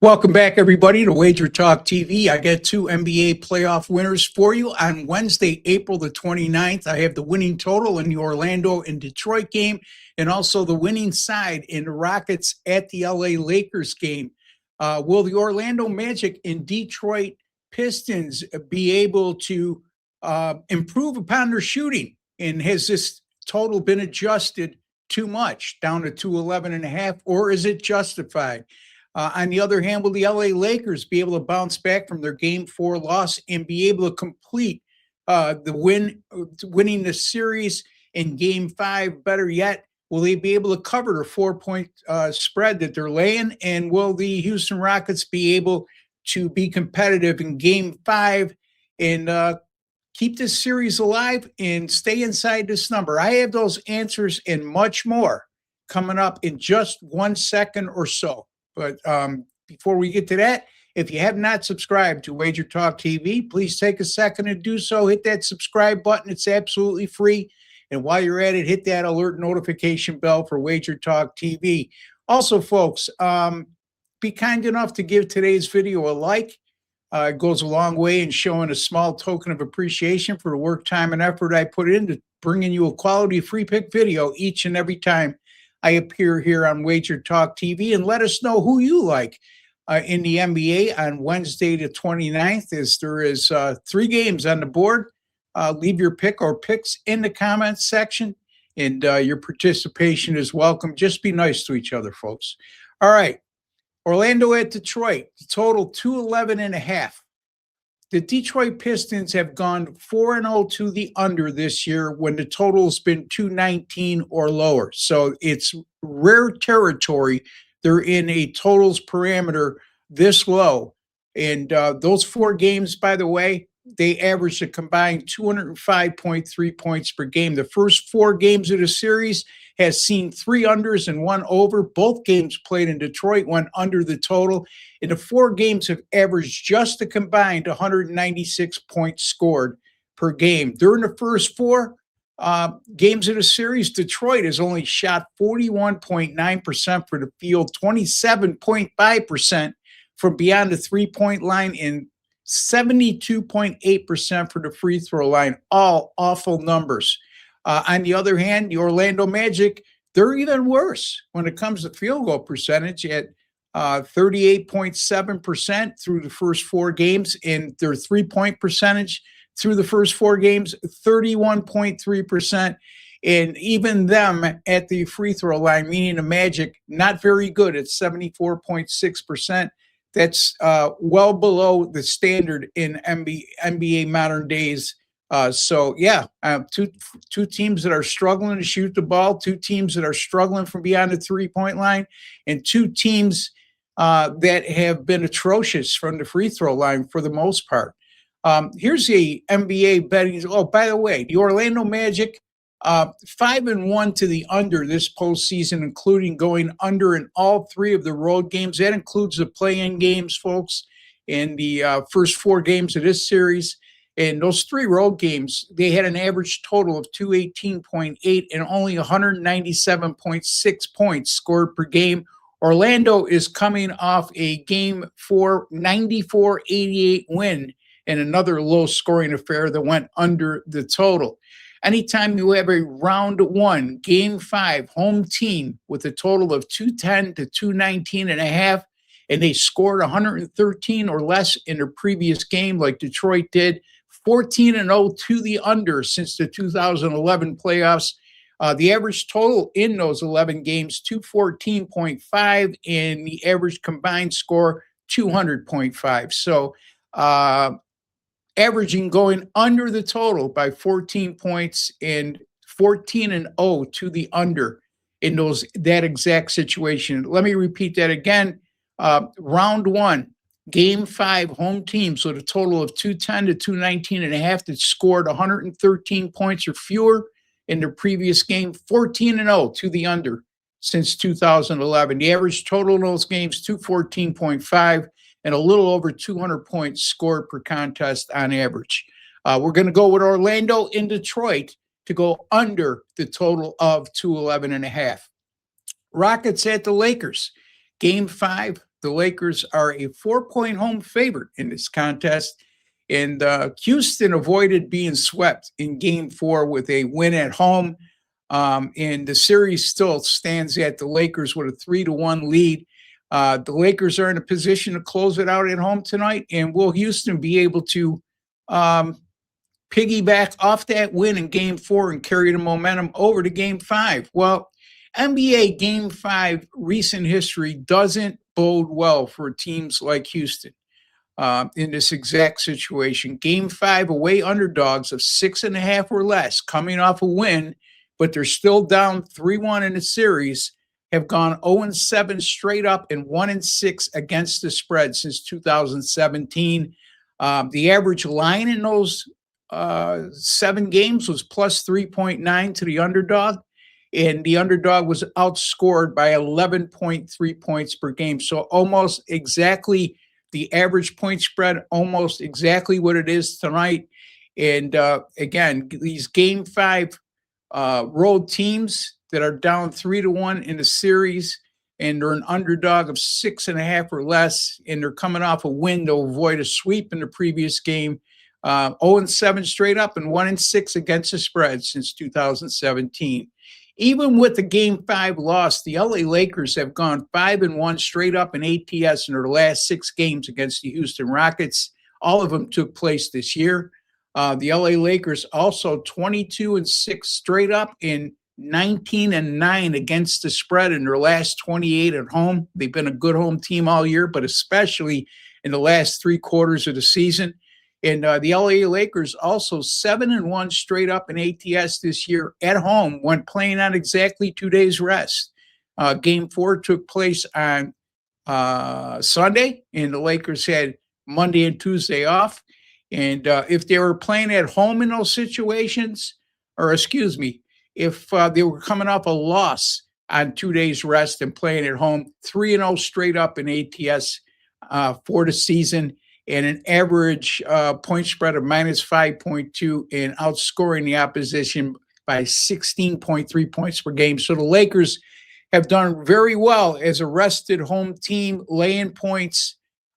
Welcome back, everybody, to WagerTalk TV. I got two NBA playoff winners for you. On Wednesday, April the 29th, I have the winning total in the Orlando and Detroit game, and also the winning side in the Rockets at the LA Lakers game. Will the Orlando Magic and Detroit Pistons be able to improve upon their shooting? And has this total been adjusted too much, down to 211.5, or is it justified? On the other hand, will the LA Lakers be able to bounce back from their Game 4 loss and be able to complete winning the series in Game 5? Better yet, will they be able to cover the 4-point spread that they're laying? And will the Houston Rockets be able to be competitive in Game 5 and keep this series alive and stay inside this number? I have those answers and much more coming up in just 1 second or so. But before we get to that, if you have not subscribed to WagerTalk TV, please take a second to do so. Hit that subscribe button. It's absolutely free. And while you're at it, hit that alert notification bell for WagerTalk TV. Also, folks, be kind enough to give today's video a like. It goes a long way in showing a small token of appreciation for the work, time, and effort I put into bringing you a quality free pick video each and every time I appear here on WagerTalk TV. And let us know who you like in the NBA on Wednesday the 29th, as there is 3 games on the board. Leave your pick or picks in the comments section, and your participation is welcome. Just be nice to each other, folks. All right, Orlando at Detroit, the total 211.5. The Detroit Pistons have gone 4-0 to the under this year when the total's been 219 or lower. So it's rare territory. They're in a totals parameter this low. And those 4 games, by the way, they averaged a combined 205.3 points per game. The first 4 games of the series has seen 3 unders and 1 over. Both games played in Detroit went under the total. And the 4 games have averaged just a combined 196 points scored per game. During the first 4 games of the series, Detroit has only shot 41.9% for the field, 27.5% from beyond the 3-point line, and 72.8% for the free throw line. All awful numbers. On the other hand, the Orlando Magic, they're even worse when it comes to field goal percentage at 38.7% through the first 4 games, and their 3-point percentage through the first 4 games, 31.3%. And even them at the free throw line, meaning the Magic, not very good at 74.6%. That's well below the standard in NBA modern days. Two teams that are struggling to shoot the ball, 2 teams that are struggling from beyond the 3-point line, and 2 teams that have been atrocious from the free throw line for the most part. Here's the NBA betting. Oh, by the way, the Orlando Magic, 5-1 to the under this postseason, including going under in all 3 of the road games. That includes the play-in games, folks, in the first 4 games of this series. And those 3 road games, they had an average total of 218.8 and only 197.6 points scored per game. Orlando is coming off a Game 4 94-88 win and another low-scoring affair that went under the total. Anytime you have a round 1, Game 5 home team with a total of 210 to 219.5, and they scored 113 or less in their previous game like Detroit did, 14-0 to the under since the 2011 playoffs. The average total in those 11 games, 214.5, and the average combined score, 200.5. So averaging going under the total by 14 points and 14-0 to the under in that exact situation. Let me repeat that again. Round 1, Game 5 home team, so the total of 210 to 219.5 that scored 113 points or fewer in their previous game, 14-0 to the under since 2011. The average total in those games, 214.5, and a little over 200 points scored per contest on average. We're going to go with Orlando in Detroit to go under the total of 211.5. Rockets at the Lakers. Game 5, the Lakers are a 4-point home favorite in this contest. And Houston avoided being swept in game 4 with a win at home. And the series still stands at the Lakers with a 3-1 lead. The Lakers are in a position to close it out at home tonight. And will Houston be able to piggyback off that win in game 4 and carry the momentum over to game 5? Well, NBA game 5 recent history doesn't bode well for teams like Houston in this exact situation. Game 5 away underdogs of 6.5 or less, coming off a win, but they're still down 3-1 in the series, have gone 0-7 straight up and 1-6 against the spread since 2017. The average line in those 7 games was plus 3.9 to the underdog, and the underdog was outscored by 11.3 points per game. So almost exactly the average point spread, almost exactly what it is tonight. And again, these game 5 road teams that are down 3-1 in the series, and they're an underdog of 6.5 or less, and they're coming off a win to avoid a sweep in the previous game. 0-7 straight up and 1-6 against the spread since 2017. Even with the game 5 loss, the LA Lakers have gone 5-1 straight up in ATS in their last 6 games against the Houston Rockets. All of them took place this year. The LA Lakers also 22-6 straight up in 19-9 against the spread in their last 28 at home. They've been a good home team all year, but especially in the last 3 quarters of the season. And the LA Lakers also 7-1 straight up in ATS this year at home when playing on exactly 2 days rest. Game 4 took place on Sunday, and the Lakers had Monday and Tuesday off. And if they were playing at home in those situations, or excuse me, if they were coming off a loss on 2 days rest and playing at home, 3-0 straight up in ATS for the season, and an average point spread of minus 5.2 and outscoring the opposition by 16.3 points per game. So the Lakers have done very well as a rested home team, laying points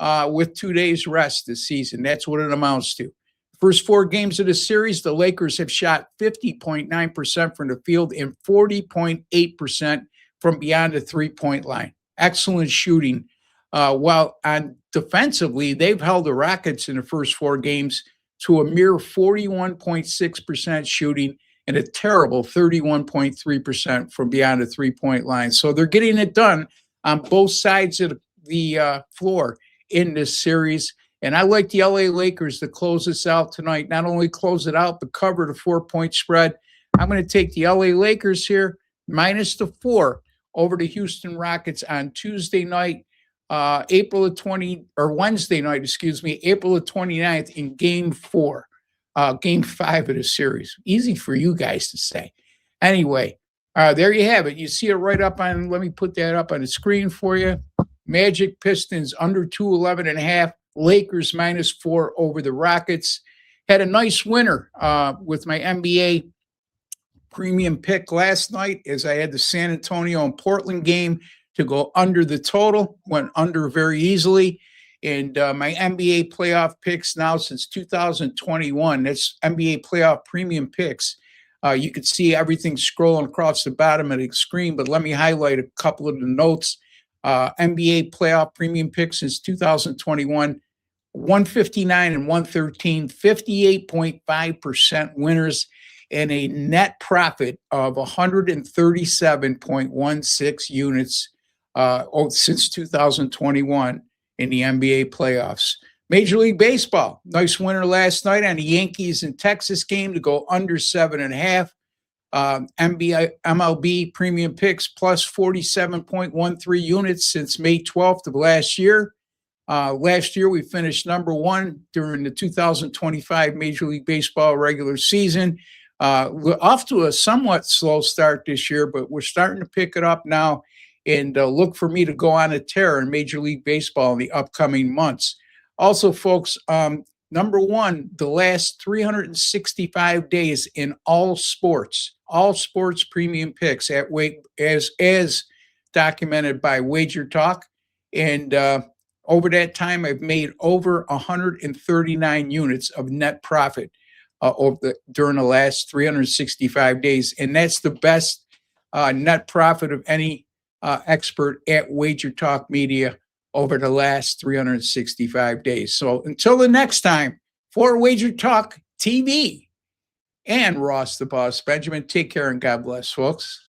with 2 days rest this season. That's what it amounts to. First 4 games of the series, the Lakers have shot 50.9% from the field and 40.8% from beyond the 3-point line. Excellent shooting. While on defensively, they've held the Rockets in the first 4 games to a mere 41.6% shooting and a terrible 31.3% from beyond the 3-point line. So they're getting it done on both sides of the floor in this series. And I like the LA Lakers to close this out tonight. Not only close it out, but cover the 4-point spread. I'm going to take the LA Lakers here, minus the 4 over the Houston Rockets on Tuesday night. April 20 or Wednesday night, April 29th in game 4, game 5 of the series. Easy for you guys to say. Anyway, there you have it. You see it right up on, let me put that up on the screen for you. Magic Pistons under 211.5, Lakers minus 4 over the Rockets. Had a nice winner with my NBA premium pick last night as I had the San Antonio and Portland game to go under the total, went under very easily. And my NBA playoff picks now since 2021, that's NBA playoff premium picks. You can see everything scrolling across the bottom of the screen, but let me highlight a couple of the notes. NBA playoff premium picks since 2021, 159 and 113, 58.5% winners, and a net profit of 137.16 units since 2021 in the NBA playoffs. Major League Baseball, nice winner last night on the Yankees and Texas game to go under 7.5. MLB premium picks plus 47.13 units since May 12th of last year. Last year, we finished number 1 during the 2025 Major League Baseball regular season. We're off to a somewhat slow start this year, but we're starting to pick it up now. And look for me to go on a tear in Major League Baseball in the upcoming months. Also, folks, number 1, the last 365 days in all sports premium picks as documented by WagerTalk. And over that time, I've made over 139 units of net profit during the last 365 days. And that's the best net profit of any expert at WagerTalk Media over the last 365 days. So until the next time, for WagerTalk TV and Ross the Boss Benjamin, take care and God bless, folks.